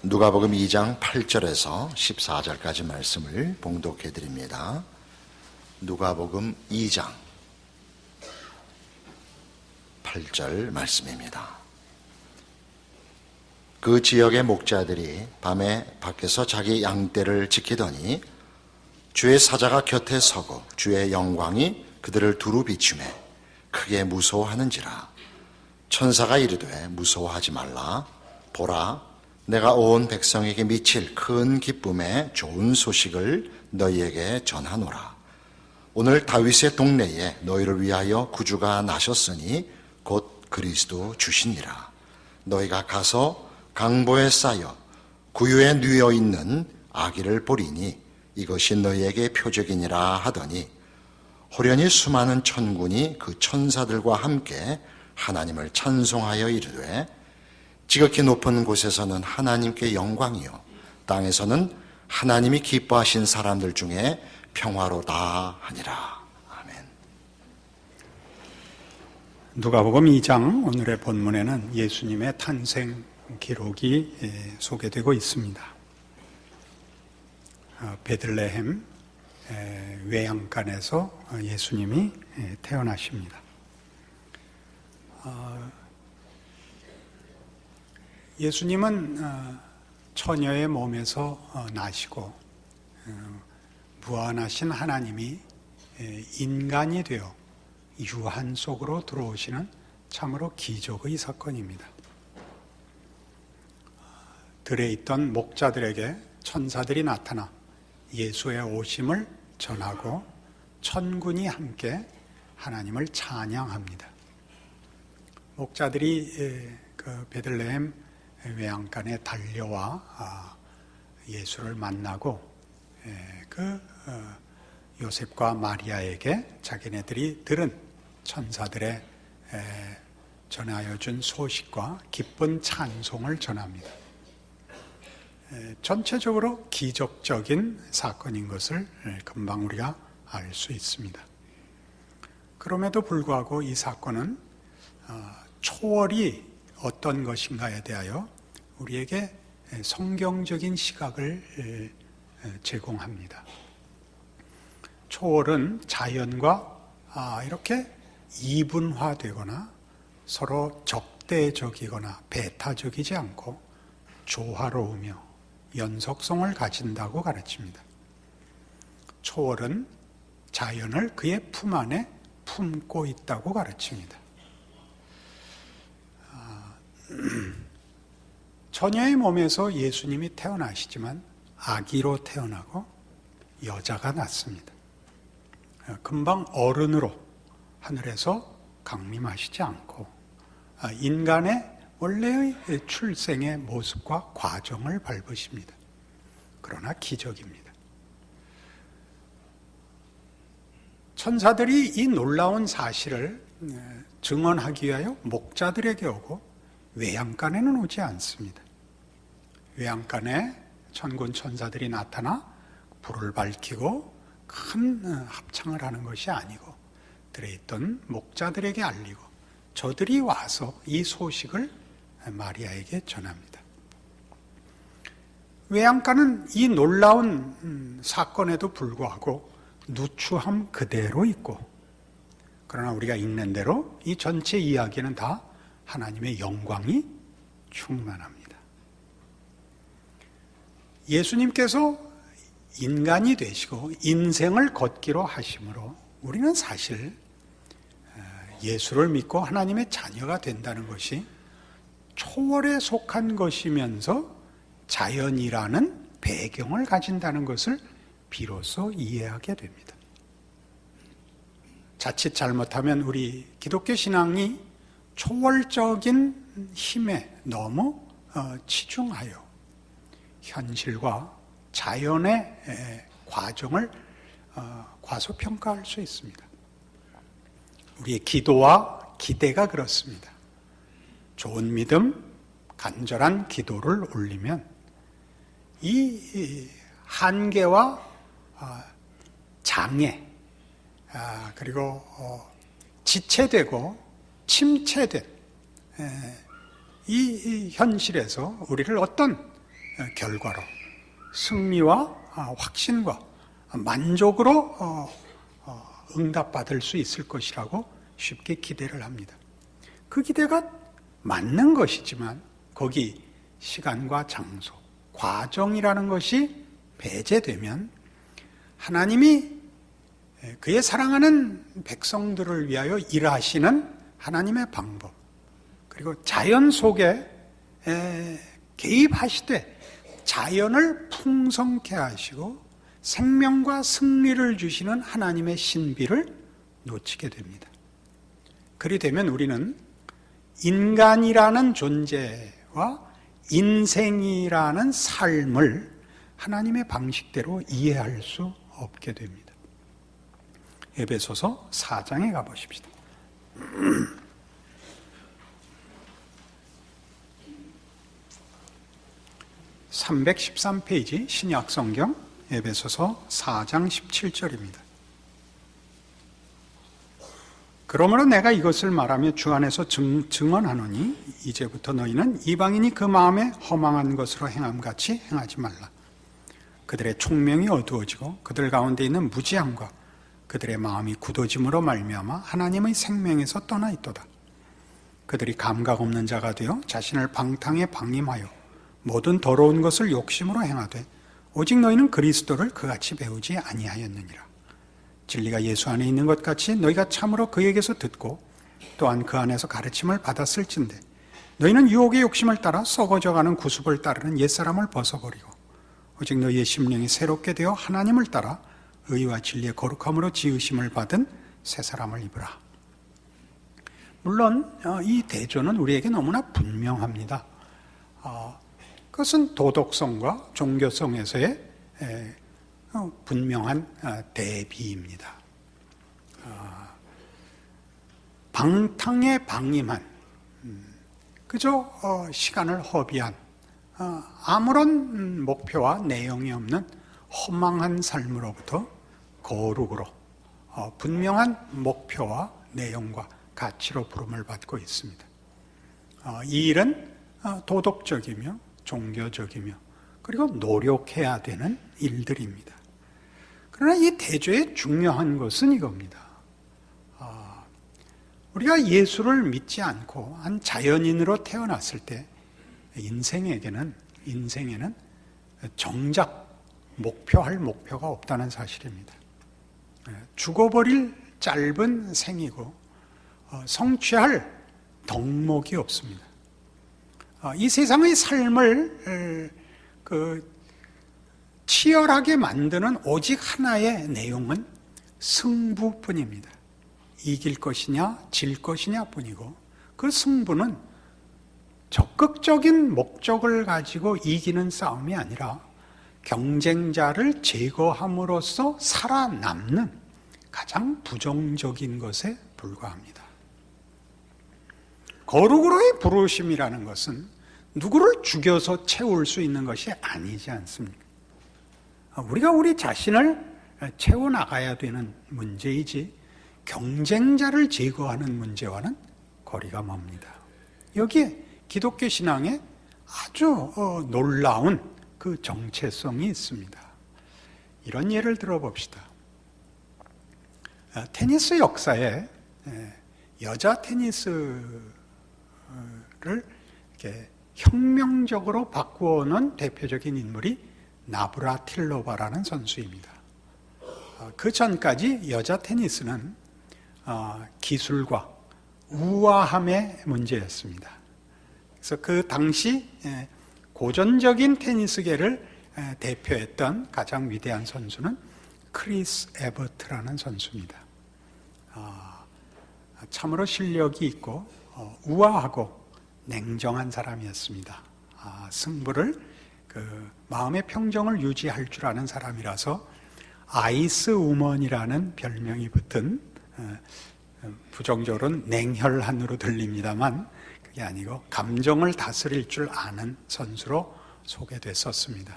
누가복음 2장 8절에서 14절까지 말씀을 봉독해 드립니다. 누가복음 2장 8절 말씀입니다. 그 지역의 목자들이 밤에 밖에서 자기 양떼를 지키더니 주의 사자가 곁에 서고 주의 영광이 그들을 두루 비추매 크게 무서워하는지라. 천사가 이르되 무서워하지 말라. 보라, 내가 온 백성에게 미칠 큰 기쁨의 좋은 소식을 너희에게 전하노라. 오늘 다윗의 동네에 너희를 위하여 구주가 나셨으니 곧 그리스도 주시니라. 너희가 가서 강보에 쌓여 구유에 누워 있는 아기를 보리니 이것이 너희에게 표적이니라 하더니 호련히 수많은 천군이 그 천사들과 함께 하나님을 찬송하여 이르되 지극히 높은 곳에서는 하나님께 영광이요 땅에서는 하나님이 기뻐하신 사람들 중에 평화로다 하니라. 아멘. 누가복음 2장 오늘의 본문에는 예수님의 탄생 기록이 소개되고 있습니다. 베들레헴 외양간에서 예수님이 태어나십니다. 예수님은 처녀의 몸에서 나시고 무한하신 하나님이 인간이 되어 유한 속으로 들어오시는 참으로 기적의 사건입니다. 들에 있던 목자들에게 천사들이 나타나 예수의 오심을 전하고 천군이 함께 하나님을 찬양합니다. 목자들이 그 베들레헴 외양간에 달려와 예수를 만나고 그 요셉과 마리아에게 자기네들이 들은 천사들의 전하여 준 소식과 기쁜 찬송을 전합니다. 전체적으로 기적적인 사건인 것을 금방 우리가 알 수 있습니다. 그럼에도 불구하고 이 사건은 초월이 어떤 것인가에 대하여 우리에게 성경적인 시각을 제공합니다. 초월은 자연과 이렇게 이분화되거나 서로 적대적이거나 배타적이지 않고 조화로우며 연속성을 가진다고 가르칩니다. 초월은 자연을 그의 품 안에 품고 있다고 가르칩니다. 처녀의 몸에서 예수님이 태어나시지만 아기로 태어나고 여자가 낳습니다. 금방 어른으로 하늘에서 강림하시지 않고 인간의 원래의 출생의 모습과 과정을 밟으십니다. 그러나 기적입니다. 천사들이 이 놀라운 사실을 증언하기 위하여 목자들에게 오고 외양간에는 오지 않습니다. 외양간에 천군 천사들이 나타나 불을 밝히고 큰 합창을 하는 것이 아니고 들어있던 목자들에게 알리고 저들이 와서 이 소식을 마리아에게 전합니다. 외양간은 이 놀라운 사건에도 불구하고 누추함 그대로 있고, 그러나 우리가 읽는 대로 이 전체 이야기는 다 하나님의 영광이 충만합니다. 예수님께서 인간이 되시고 인생을 걷기로 하심으로 우리는 사실 예수를 믿고 하나님의 자녀가 된다는 것이 초월에 속한 것이면서 자연이라는 배경을 가진다는 것을 비로소 이해하게 됩니다. 자칫 잘못하면 우리 기독교 신앙이 초월적인 힘에 너무 치중하여 현실과 자연의 과정을 과소평가할 수 있습니다. 우리의 기도와 기대가 그렇습니다. 좋은 믿음, 간절한 기도를 올리면 이 한계와 장애, 그리고 지체되고 침체된 이 현실에서 우리를 어떤 결과로 승리와 확신과 만족으로 응답받을 수 있을 것이라고 쉽게 기대를 합니다. 그 기대가 맞는 것이지만 거기 시간과 장소, 과정이라는 것이 배제되면 하나님이 그의 사랑하는 백성들을 위하여 일하시는 하나님의 방법, 그리고 자연 속에 개입하시되 자연을 풍성케 하시고 생명과 승리를 주시는 하나님의 신비를 놓치게 됩니다. 그리 되면 우리는 인간이라는 존재와 인생이라는 삶을 하나님의 방식대로 이해할 수 없게 됩니다. 에베소서 4장에 가보십시다. 313페이지 신약성경 에베소서 4장 17절입니다. 그러므로 내가 이것을 말하며 주 안에서 증언하노니 이제부터 너희는 이방인이 그 마음에 허망한 것으로 행함같이 행하지 말라. 그들의 총명이 어두워지고 그들 가운데 있는 무지함과 그들의 마음이 굳어짐으로 말미암아 하나님의 생명에서 떠나 있도다. 그들이 감각 없는 자가 되어 자신을 방탕에 방임하여 모든 더러운 것을 욕심으로 행하되 오직 너희는 그리스도를 그같이 배우지 아니하였느니라. 진리가 예수 안에 있는 것 같이 너희가 참으로 그에게서 듣고 또한 그 안에서 가르침을 받았을진데 너희는 유혹의 욕심을 따라 썩어져가는 구습을 따르는 옛사람을 벗어버리고 오직 너희의 심령이 새롭게 되어 하나님을 따라 의와 진리의 거룩함으로 지으심을 받은 새 사람을 입으라. 물론 이 대조는 우리에게 너무나 분명합니다. 그것은 도덕성과 종교성에서의 분명한 대비입니다. 방탕에 방임한, 그저 시간을 허비한, 아무런 목표와 내용이 없는 허망한 삶으로부터 거룩으로 분명한 목표와 내용과 가치로 부름을 받고 있습니다. 이 일은 도덕적이며 종교적이며 그리고 노력해야 되는 일들입니다. 그러나 이 대조의 중요한 것은 이겁니다. 우리가 예수를 믿지 않고 한 자연인으로 태어났을 때 인생에는 정작 목표할 목표가 없다는 사실입니다. 죽어버릴 짧은 생이고 성취할 덕목이 없습니다. 이 세상의 삶을 치열하게 만드는 오직 하나의 내용은 승부뿐입니다. 이길 것이냐 질 것이냐 뿐이고 그 승부는 적극적인 목적을 가지고 이기는 싸움이 아니라 경쟁자를 제거함으로써 살아남는 가장 부정적인 것에 불과합니다. 거룩으로의 부르심이라는 것은 누구를 죽여서 채울 수 있는 것이 아니지 않습니까? 우리가 우리 자신을 채워나가야 되는 문제이지 경쟁자를 제거하는 문제와는 거리가 멉니다. 여기에 기독교 신앙에 아주 놀라운 그 정체성이 있습니다. 이런 예를 들어봅시다. 테니스 역사에 여자 테니스를 이렇게 혁명적으로 바꾸어놓은 대표적인 인물이 나브라틸로바라는 선수입니다. 그 전까지 여자 테니스는 기술과 우아함의 문제였습니다. 그래서 그 당시 고전적인 테니스계를 대표했던 가장 위대한 선수는 크리스 에버트라는 선수입니다. 참으로 실력이 있고 우아하고 냉정한 사람이었습니다. 승부를 마음의 평정을 유지할 줄 아는 사람이라서 아이스 우먼이라는 별명이 붙은, 부정적으로는 냉혈한으로 들립니다만 그게 아니고 감정을 다스릴 줄 아는 선수로 소개됐었습니다.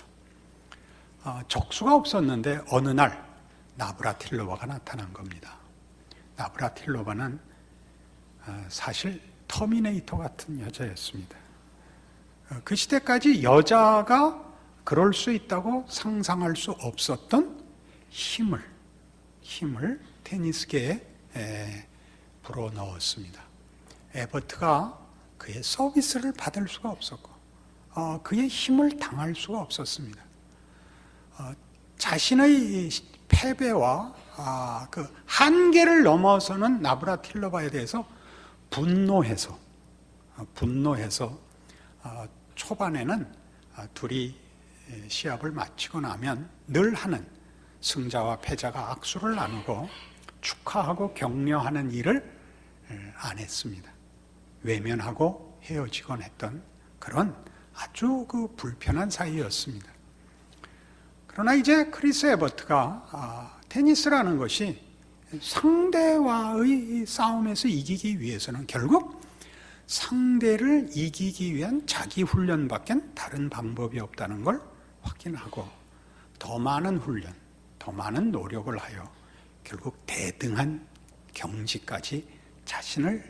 적수가 없었는데 어느 날 나브라틸로바가 나타난 겁니다. 나브라틸로바는 사실 터미네이터 같은 여자였습니다. 그 시대까지 여자가 그럴 수 있다고 상상할 수 없었던 힘을 테니스계에 불어넣었습니다. 에버트가 그의 서비스를 받을 수가 없었고 그의 힘을 당할 수가 없었습니다. 자신의 패배와 그 한계를 넘어서는 나브라틸로바에 대해서 분노해서 초반에는 둘이 시합을 마치고 나면 늘 하는 승자와 패자가 악수를 나누고 축하하고 격려하는 일을 안 했습니다. 외면하고 헤어지곤 했던 그런 아주 그 불편한 사이였습니다. 그러나 이제 크리스 에버트가 테니스라는 것이 상대와의 싸움에서 이기기 위해서는 결국 상대를 이기기 위한 자기 훈련밖에 다른 방법이 없다는 걸 확인하고 더 많은 훈련, 더 많은 노력을 하여 결국 대등한 경지까지 자신을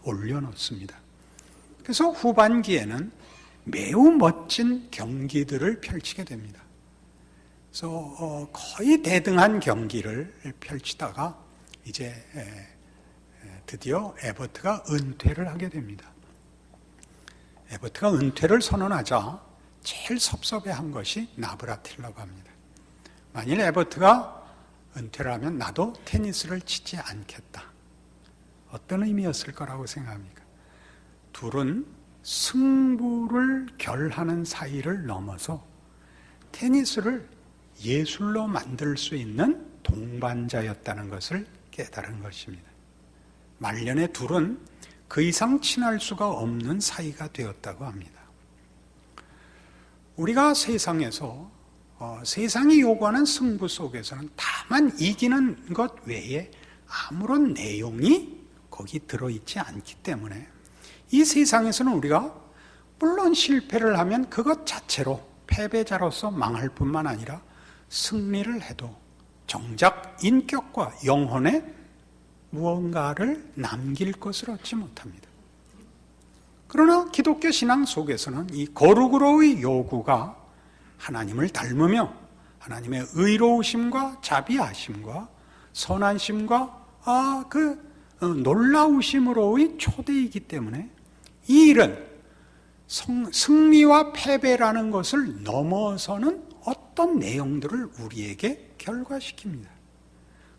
올려놓습니다. 그래서 후반기에는 매우 멋진 경기들을 펼치게 됩니다. 그래서 거의 대등한 경기를 펼치다가 이제 드디어 에버트가 은퇴를 하게 됩니다. 에버트가 은퇴를 선언하자 제일 섭섭해한 것이 나브라틸로바입니다. 만일 에버트가 은퇴를 하면 나도 테니스를 치지 않겠다. 어떤 의미였을 거라고 생각합니까? 둘은 승부를 결하는 사이를 넘어서 테니스를 예술로 만들 수 있는 동반자였다는 것을 깨달은 것입니다. 말년에 둘은 그 이상 친할 수가 없는 사이가 되었다고 합니다. 우리가 세상에서 세상이 요구하는 승부 속에서는 다만 이기는 것 외에 아무런 내용이 거기 들어있지 않기 때문에 이 세상에서는 우리가 물론 실패를 하면 그것 자체로 패배자로서 망할 뿐만 아니라 승리를 해도 정작 인격과 영혼에 무언가를 남길 것을 얻지 못합니다. 그러나 기독교 신앙 속에서는 이 거룩으로의 요구가 하나님을 닮으며 하나님의 의로우심과 자비하심과 선하심과 놀라우심으로의 초대이기 때문에 이 일은 승리와 패배라는 것을 넘어서는 어떤 내용들을 우리에게 결과시킵니다.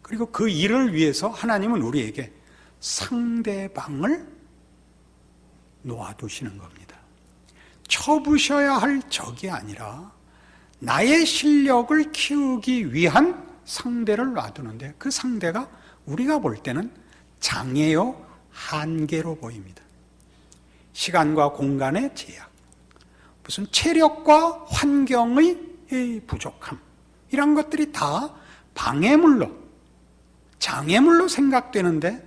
그리고 그 일을 위해서 하나님은 우리에게 상대방을 놓아두시는 겁니다. 쳐부셔야 할 적이 아니라 나의 실력을 키우기 위한 상대를 놔두는데 그 상대가 우리가 볼 때는 장애요, 한계로 보입니다. 시간과 공간의 제약, 무슨 체력과 환경의 부족함, 이런 것들이 다 방해물로, 장애물로 생각되는데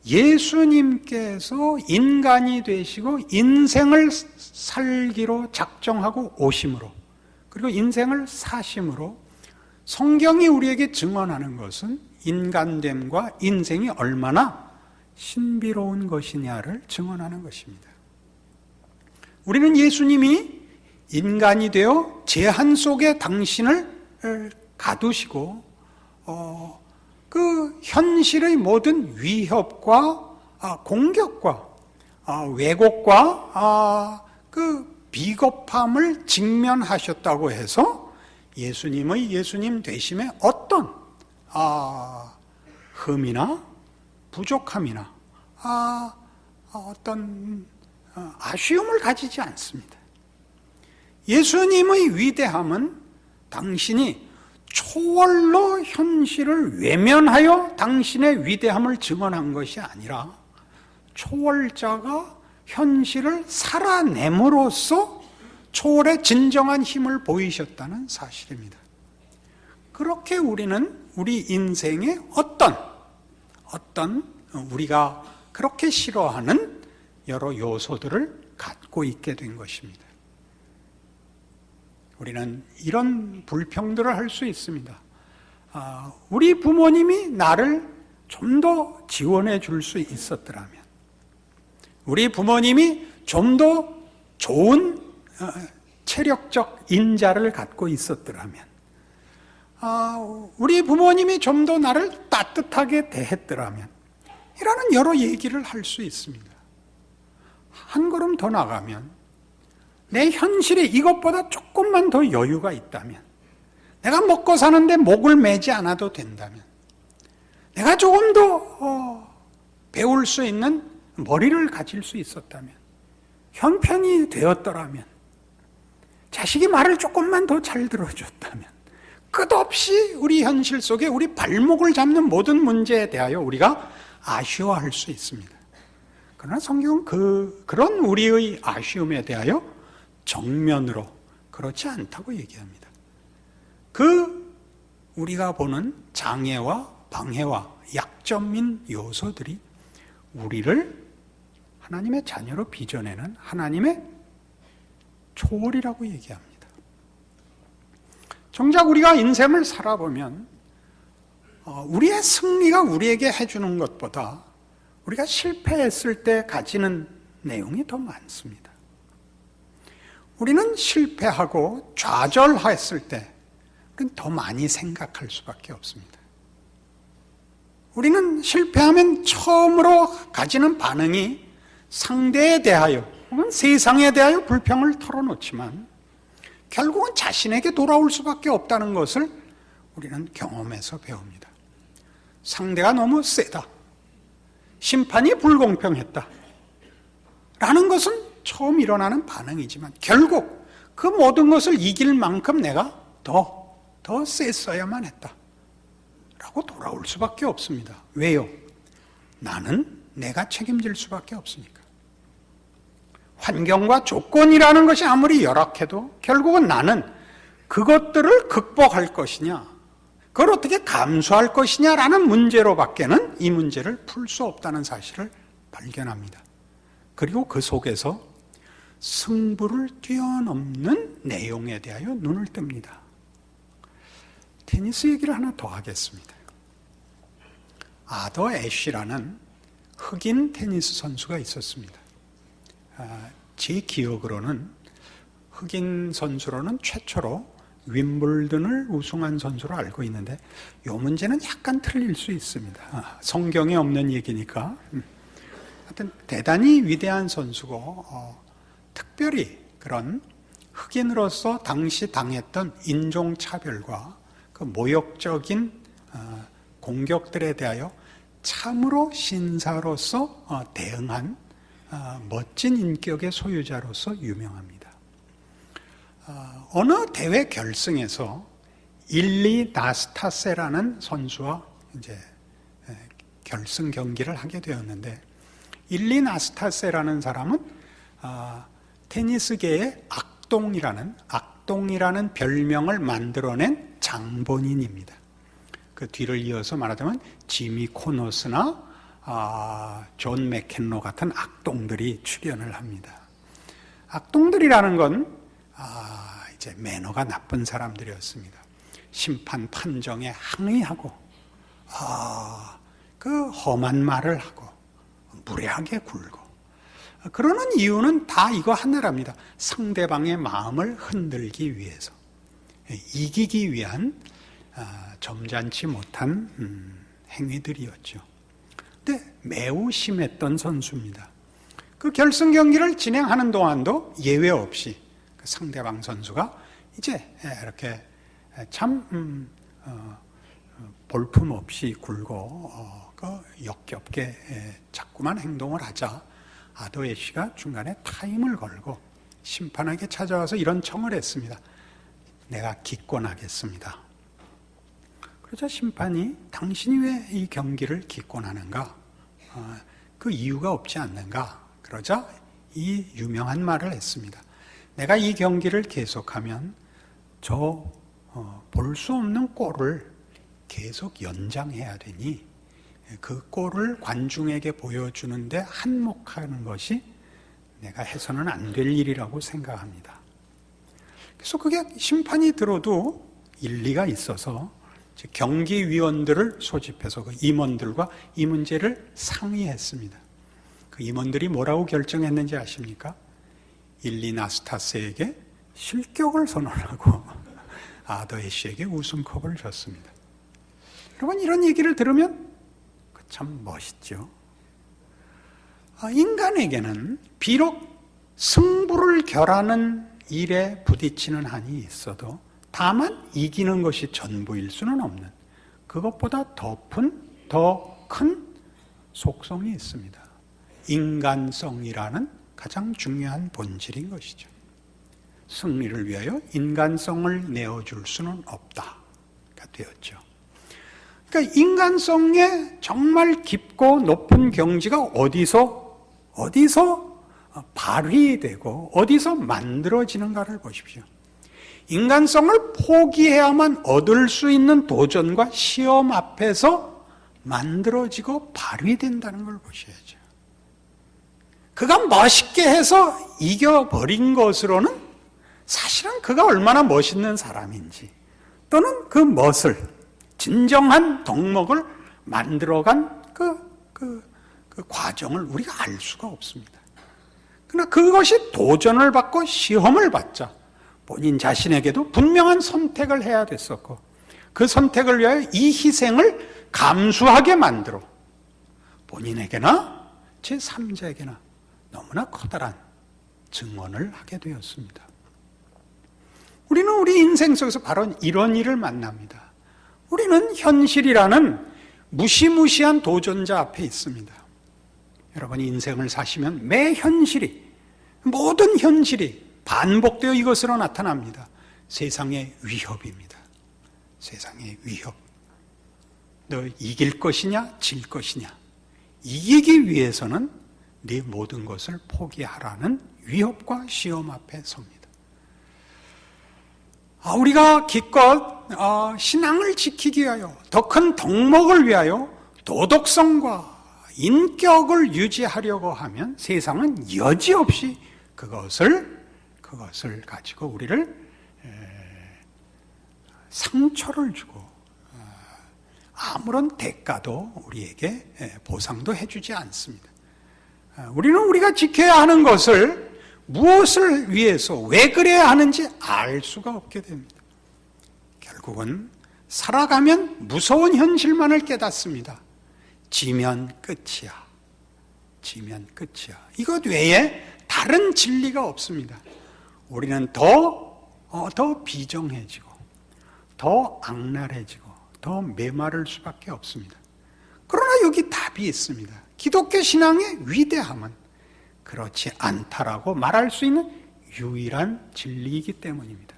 예수님께서 인간이 되시고 인생을 살기로 작정하고 오심으로 그리고 인생을 사심으로 성경이 우리에게 증언하는 것은 인간됨과 인생이 얼마나 신비로운 것이냐를 증언하는 것입니다. 우리는 예수님이 인간이 되어 제한 속에 당신을 가두시고 그 현실의 모든 위협과 공격과 왜곡과 그 비겁함을 직면하셨다고 해서 예수님의 예수님 되심에 어떤 흠이나 부족함이나 어떤 아쉬움을 가지지 않습니다. 예수님의 위대함은 당신이 초월로 현실을 외면하여 당신의 위대함을 증언한 것이 아니라 초월자가 현실을 살아냄으로써 초월의 진정한 힘을 보이셨다는 사실입니다. 그렇게 우리는 우리 인생의 어떤 우리가 그렇게 싫어하는 여러 요소들을 갖고 있게 된 것입니다. 우리는 이런 불평들을 할 수 있습니다. 우리 부모님이 나를 좀 더 지원해 줄 수 있었더라면, 우리 부모님이 좀 더 좋은 체력적 인자를 갖고 있었더라면, 우리 부모님이 좀 더 나를 따뜻하게 대했더라면, 이라는 여러 얘기를 할 수 있습니다. 한 걸음 더 나가면, 내 현실이 이것보다 조금만 더 여유가 있다면, 내가 먹고 사는데 목을 매지 않아도 된다면, 내가 조금 더 배울 수 있는 머리를 가질 수 있었다면, 형편이 되었더라면, 자식이 말을 조금만 더 잘 들어줬다면, 끝없이 우리 현실 속에 우리 발목을 잡는 모든 문제에 대하여 우리가 아쉬워할 수 있습니다. 그러나 성경은 그런 우리의 아쉬움에 대하여 정면으로 그렇지 않다고 얘기합니다. 우리가 보는 장애와 방해와 약점인 요소들이 우리를 하나님의 자녀로 빚어내는 하나님의 초월이라고 얘기합니다. 정작 우리가 인생을 살아보면 우리의 승리가 우리에게 해주는 것보다 우리가 실패했을 때 가지는 내용이 더 많습니다. 우리는 실패하고 좌절했을 때 더 많이 생각할 수밖에 없습니다. 우리는 실패하면 처음으로 가지는 반응이 상대에 대하여 혹은 세상에 대하여 불평을 털어놓지만 결국은 자신에게 돌아올 수밖에 없다는 것을 우리는 경험해서 배웁니다. 상대가 너무 세다, 심판이 불공평했다 라는 것은 처음 일어나는 반응이지만 결국 그 모든 것을 이길 만큼 내가 더 셌어야만 했다 라고 돌아올 수밖에 없습니다. 왜요? 나는 내가 책임질 수밖에 없으니까. 환경과 조건이라는 것이 아무리 열악해도 결국은 나는 그것들을 극복할 것이냐, 그걸 어떻게 감수할 것이냐라는 문제로밖에는 이 문제를 풀 수 없다는 사실을 발견합니다. 그리고 그 속에서 승부를 뛰어넘는 내용에 대하여 눈을 뜹니다. 테니스 얘기를 하나 더 하겠습니다. 아더 애쉬라는 흑인 테니스 선수가 있었습니다. 제 기억으로는 흑인 선수로는 최초로 윈블든을 우승한 선수로 알고 있는데 이 문제는 약간 틀릴 수 있습니다. 성경에 없는 얘기니까. 하여튼 대단히 위대한 선수고 특별히 그런 흑인으로서 당시 당했던 인종차별과 그 모욕적인 공격들에 대하여 참으로 신사로서 대응한 멋진 인격의 소유자로서 유명합니다. 어느 대회 결승에서 일리 나스타세라는 선수와 이제 결승 경기를 하게 되었는데, 일리 나스타세라는 사람은 테니스계의 악동이라는 별명을 만들어낸 장본인입니다. 그 뒤를 이어서 말하자면 지미 코노스나 존 맥켄로 같은 악동들이 출연을 합니다. 악동들이라는 건 이제 매너가 나쁜 사람들이었습니다. 심판 판정에 항의하고 그 험한 말을 하고 무례하게 굴고 그러는 이유는 다 이거 하나랍니다. 상대방의 마음을 흔들기 위해서, 이기기 위한 점잖지 못한 행위들이었죠. 근데 매우 심했던 선수입니다. 그 결승 경기를 진행하는 동안도 예외 없이 그 상대방 선수가 이제 이렇게 참 볼품없이 굴고 역겹게 자꾸만 행동을 하자 아더 애쉬가 중간에 타임을 걸고 심판에게 찾아와서 이런 청을 했습니다. 내가 기권하겠습니다. 그러자 심판이 당신이 왜 이 경기를 기권하는가? 그 이유가 없지 않는가? 그러자 이 유명한 말을 했습니다. 내가 이 경기를 계속하면 볼 수 없는 골을 계속 연장해야 되니 그 골을 관중에게 보여주는데 한몫하는 것이 내가 해서는 안 될 일이라고 생각합니다. 그래서 그게 심판이 들어도 일리가 있어서 경기위원들을 소집해서 그 임원들과 이 문제를 상의했습니다. 그 임원들이 뭐라고 결정했는지 아십니까? 일리 나스타스에게 실격을 선언하고 아더 애쉬에게 웃음컵을 줬습니다. 여러분, 이런 얘기를 들으면 참 멋있죠. 인간에게는 비록 승부를 결하는 일에 부딪히는 한이 있어도 다만 이기는 것이 전부일 수는 없는, 그것보다 더 큰 속성이 있습니다. 인간성이라는 가장 중요한 본질인 것이죠. 승리를 위하여 인간성을 내어줄 수는 없다가 되었죠. 그러니까 인간성의 정말 깊고 높은 경지가 어디서 발휘되고 어디서 만들어지는가를 보십시오. 인간성을 포기해야만 얻을 수 있는 도전과 시험 앞에서 만들어지고 발휘된다는 걸 보셔야죠. 그가 멋있게 해서 이겨버린 것으로는 사실은 그가 얼마나 멋있는 사람인지, 또는 그 멋을, 진정한 덕목을 만들어간 그 과정을 우리가 알 수가 없습니다. 그러나 그것이 도전을 받고 시험을 받자 본인 자신에게도 분명한 선택을 해야 됐었고, 그 선택을 위하여 이 희생을 감수하게 만들어 본인에게나 제3자에게나 너무나 커다란 증언을 하게 되었습니다. 우리는 우리 인생 속에서 바로 이런 일을 만납니다. 우리는 현실이라는 무시무시한 도전자 앞에 있습니다. 여러분이 인생을 사시면 매 현실이, 모든 현실이 반복되어 이것으로 나타납니다. 세상의 위협입니다. 세상의 위협. 너 이길 것이냐 질 것이냐, 이기기 위해서는 네 모든 것을 포기하라는 위협과 시험 앞에 섭니다. 우리가 기껏 신앙을 지키기 위하여, 더 큰 덕목을 위하여 도덕성과 인격을 유지하려고 하면 세상은 여지없이 그것을 가지고 우리를 상처를 주고 아무런 대가도 우리에게 보상도 해주지 않습니다. 우리는 우리가 지켜야 하는 것을 무엇을 위해서, 왜 그래야 하는지 알 수가 없게 됩니다. 결국은 살아가면 무서운 현실만을 깨닫습니다. 지면 끝이야. 지면 끝이야. 이것 외에 다른 진리가 없습니다. 우리는 더 비정해지고, 더 악랄해지고, 더 메마를 수밖에 없습니다. 그러나 여기 답이 있습니다. 기독교 신앙의 위대함은 그렇지 않다라고 말할 수 있는 유일한 진리이기 때문입니다.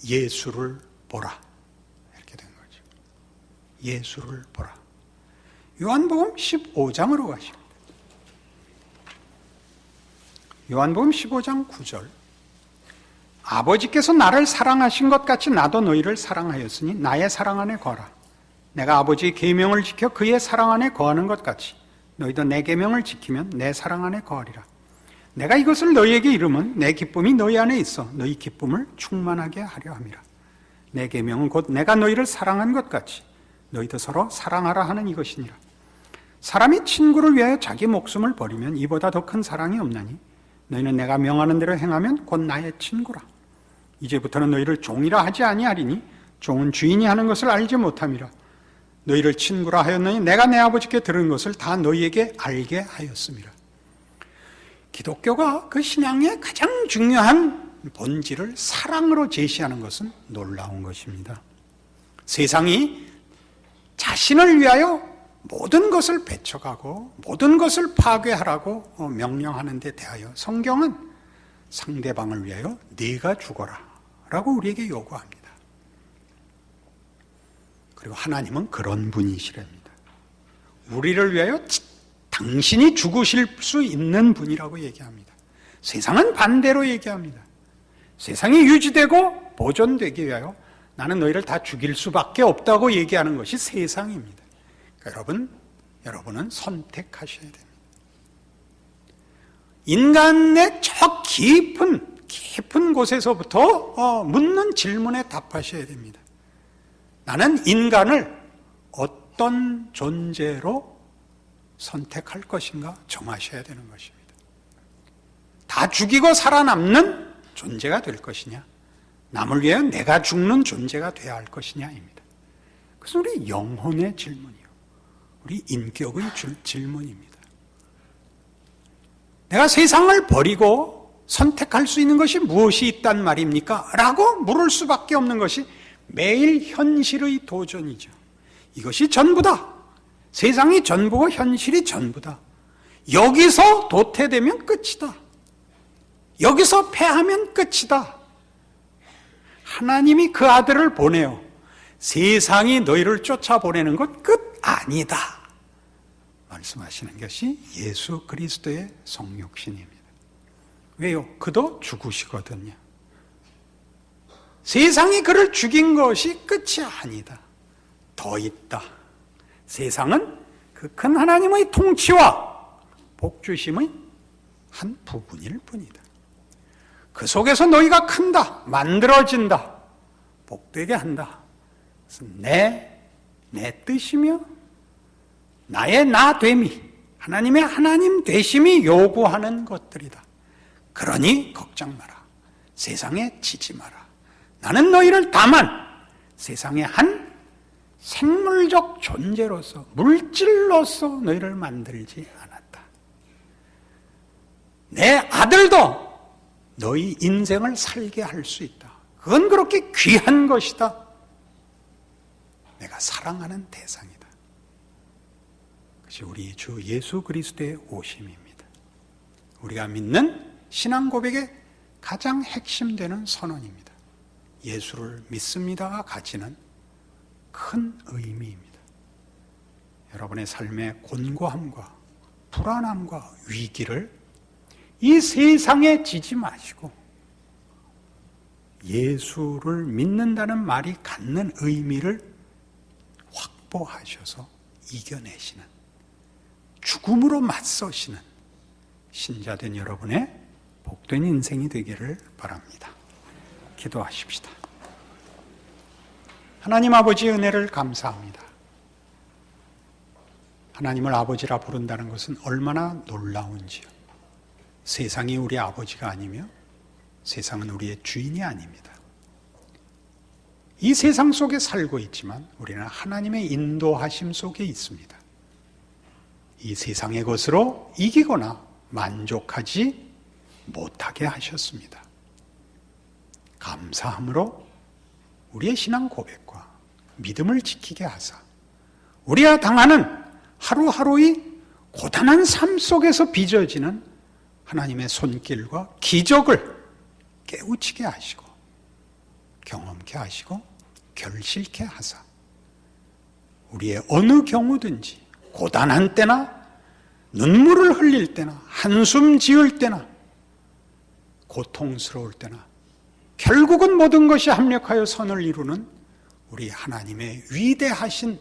예수를 보라, 이렇게 된 거죠. 예수를 보라. 요한복음 15장으로 가십니다. 요한복음 15장 9절. 아버지께서 나를 사랑하신 것 같이 나도 너희를 사랑하였으니 나의 사랑 안에 거하라. 내가 아버지의 계명을 지켜 그의 사랑 안에 거하는 것 같이 너희도 내 계명을 지키면 내 사랑 안에 거하리라. 내가 이것을 너희에게 이름은 내 기쁨이 너희 안에 있어 너희 기쁨을 충만하게 하려 함이라. 내 계명은 곧 내가 너희를 사랑한 것 같이 너희도 서로 사랑하라 하는 이것이니라. 사람이 친구를 위하여 자기 목숨을 버리면 이보다 더 큰 사랑이 없나니 너희는 내가 명하는 대로 행하면 곧 나의 친구라. 이제부터는 너희를 종이라 하지 아니하리니 종은 주인이 하는 것을 알지 못함이라. 너희를 친구라 하였느니 내가 내 아버지께 들은 것을 다 너희에게 알게 하였음이라. 기독교가 그 신앙의 가장 중요한 본질을 사랑으로 제시하는 것은 놀라운 것입니다. 세상이 자신을 위하여 모든 것을 배척하고 모든 것을 파괴하라고 명령하는 데 대하여 성경은 상대방을 위하여 네가 죽어라 라고 우리에게 요구합니다. 그리고 하나님은 그런 분이시랍니다. 우리를 위하여 당신이 죽으실 수 있는 분이라고 얘기합니다. 세상은 반대로 얘기합니다. 세상이 유지되고 보존되기 위하여 나는 너희를 다 죽일 수밖에 없다고 얘기하는 것이 세상입니다. 그러니까 여러분은 선택하셔야 됩니다. 인간의 저 깊은 곳에서부터 묻는 질문에 답하셔야 됩니다. 나는 인간을 어떤 존재로 선택할 것인가 정하셔야 되는 것입니다. 다 죽이고 살아남는 존재가 될 것이냐, 남을 위해 내가 죽는 존재가 되어야 할 것이냐입니다. 그것은 우리 영혼의 질문이요, 우리 인격의 질문입니다. 내가 세상을 버리고 선택할 수 있는 것이 무엇이 있단 말입니까? 라고 물을 수밖에 없는 것이 매일 현실의 도전이죠. 이것이 전부다. 세상이 전부고 현실이 전부다. 여기서 도태되면 끝이다. 여기서 패하면 끝이다. 하나님이 그 아들을 보내요. 세상이 너희를 쫓아보내는 것 끝 아니다. 말씀하시는 것이 예수 그리스도의 성육신입니다. 왜요? 그도 죽으시거든요. 세상이 그를 죽인 것이 끝이 아니다. 더 있다. 세상은 그 큰 하나님의 통치와 복주심의 한 부분일 뿐이다. 그 속에서 너희가 큰다, 만들어진다, 복되게 한다. 내 뜻이며 나의 나됨이, 하나님의 하나님 되심이 요구하는 것들이다. 그러니 걱정 마라. 세상에 지지 마라. 나는 너희를 다만 세상의 한 생물적 존재로서, 물질로서 너희를 만들지 않았다. 내 아들도 너희 인생을 살게 할 수 있다. 그건 그렇게 귀한 것이다. 내가 사랑하는 대상이다. 그것이 우리 주 예수 그리스도의 오심입니다. 우리가 믿는 신앙 고백의 가장 핵심되는 선언입니다. 예수를 믿습니다가 가지는 큰 의미입니다. 여러분의 삶의 곤고함과 불안함과 위기를 이 세상에 지지 마시고 예수를 믿는다는 말이 갖는 의미를 확보하셔서 이겨내시는, 죽음으로 맞서시는 신자된 여러분의 복된 인생이 되기를 바랍니다. 기도하십시다. 하나님 아버지의 은혜를 감사합니다. 하나님을 아버지라 부른다는 것은 얼마나 놀라운지요. 세상이 우리 아버지가 아니며 세상은 우리의 주인이 아닙니다. 이 세상 속에 살고 있지만 우리는 하나님의 인도하심 속에 있습니다. 이 세상의 것으로 이기거나 만족하지 못하게 하셨습니다. 감사함으로 우리의 신앙 고백과 믿음을 지키게 하사 우리가 당하는 하루하루의 고단한 삶 속에서 빚어지는 하나님의 손길과 기적을 깨우치게 하시고 경험케 하시고 결실케 하사 우리의 어느 경우든지 고단한 때나 눈물을 흘릴 때나 한숨 지을 때나 고통스러울 때나 결국은 모든 것이 합력하여 선을 이루는 우리 하나님의 위대하신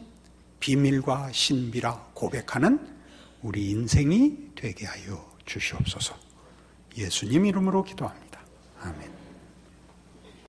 비밀과 신비라 고백하는 우리 인생이 되게 하여 주시옵소서. 예수님 이름으로 기도합니다. 아멘.